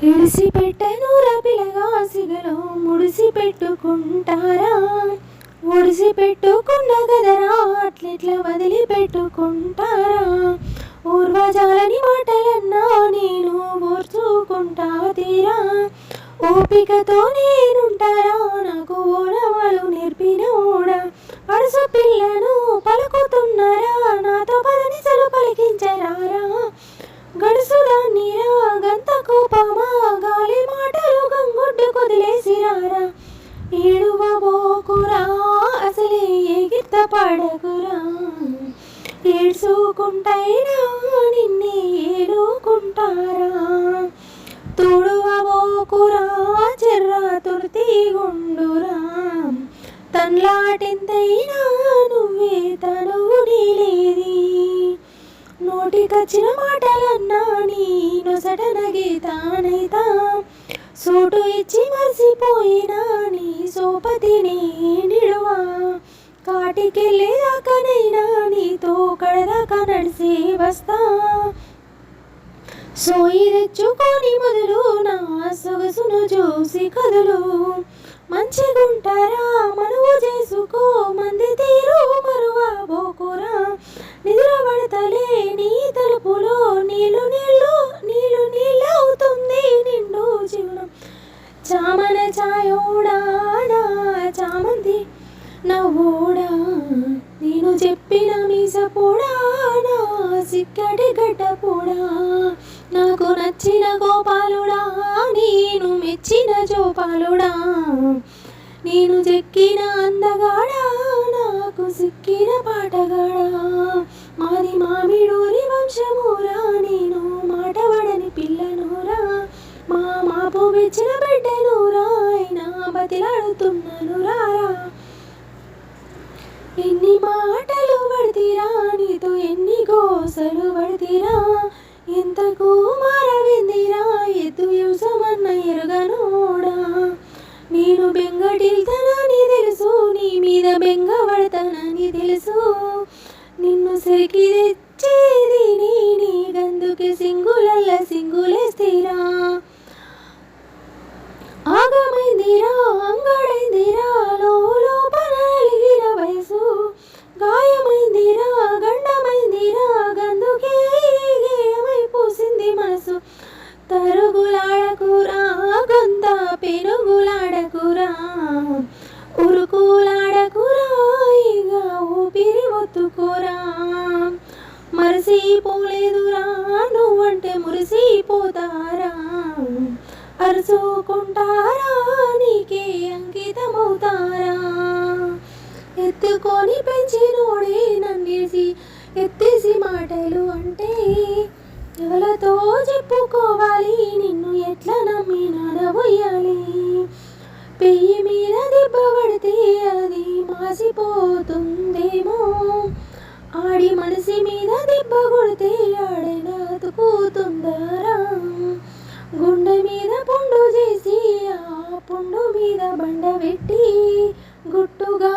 ఇడిసి పెట్టెనురా పిల్లగా సిగలో ముడిసి పెట్టుకుంటారా, ముడిసి పెట్టుకున్న గదరా అట్లెట్లా వదిలి పెట్టుకుంటారా. ఊర్వజాలని మాటలన్నా నేను ఓర్చుకుంటా తీరా, ఓపికతో నేనుంటారా నాకు ఓడవాళ్ళు నేర్పినోడా. అడుసు పిల్లను పలుకుతున్నారా నాతో పదనిసలు పలికించరారా, గడుసుదాన్నిరా గంత కోపమా గాలి మాటలు గంగొడ్డు కొదిలేసిరారా. ఏడువబోకురా అసలే ఎగిర్త పడకురా, ఏడ్చుకుంటైనా నిన్నే ఏడుకుంటారా. తోడువబోకురా చెర్ర తుర్తి గుండురా, తన్లాటెంతైనా నువ్వే తనువు నీలేది. నోటికొచ్చిన మాటలన్నా నీ నొసట నగేతానైతా, సోటు ఇచ్చి మర్చిపోయినా నీ సోపతిని నిడువా. కాటికెళ్ళేదాకానైనా నీతో కడదాకా నడిసి వస్తా, సోయి తెచ్చుకొని మొదలు నా సొగసును చూసి కదులు. మంచిగుంటారా మనువు చేసుకో మంది తీరు మరువా బోకురా, నిద్ర పడతలే నీ తలుపులో నీళ్ళు నీళ్ళు నీళ్ళు నీళ్ళు అవుతుంది నిండు జీవనం. చామన ఛాయోడా చామంతి నవ్వోడా, నేను చెప్పిన మీసపోడా నా సిక్కటి గడ్డపోడా. నాకు నచ్చిన గోపాలుడా నేను మెచ్చిన జోపాలుడా, నేను చెక్కిన అందగాడా నాకు సిక్కిన పాటగాడా. మాది మామిడూరి వంశమూరా నేను మాటవడని పిల్లనూరా, మా మాపు మెచ్చిన బిడ్డనూరా అయినా బతిలాడుతున్నాను రారా. ఎన్ని మాటలు పడితీరా నీతో ఎన్ని గోసలు పడితీరా, ఎంతకు మారవిందిరా ఎత్తు యుసమన్న ఎరుగనోడా. నేను బెంగటిల్తానని తెలుసు నీ మీద బెంగ పడతానని తెలుసు, నిన్ను సరికి తెచ్చేది నీ గందుకే సింగులల్ల సింగులేస్తీరా. ఆగమైందిరా అంగడైందిరా లోపల అలిగిన వయసు, గాయమైందిరా గండమైందిరా గందుకే గేయమై పూసింది మనసు. తరుగులాడకురా గొంత పెనుగులాడకురా, ఉరుకులాడకురా ఇక ఊపిరి ఒత్తుకోరా. మరిసిపోలేదురా నువ్వంటే మురిసిపోతారా, అరుచుకుంటారా నీకే అంకితమవుతారా. ఎత్తుకొని పెంచినోడే నన్నేసి ఎత్తేసి మాటలు అంటే ఎవరితో చెప్పుకోవాలి, నిన్ను ఎట్లా నమ్మి నడవయ్యాలి. పెయ్యి మీద దెబ్బ పడితే అది మాసిపోతుందేమో, ఆడి మనసి మీద దెబ్బ కొడితే ఆడైనా అతుకుతుందరా. గుండె మీద పుండు చేసి ఆ పుండు మీద బండ పెట్టి గుట్టుగా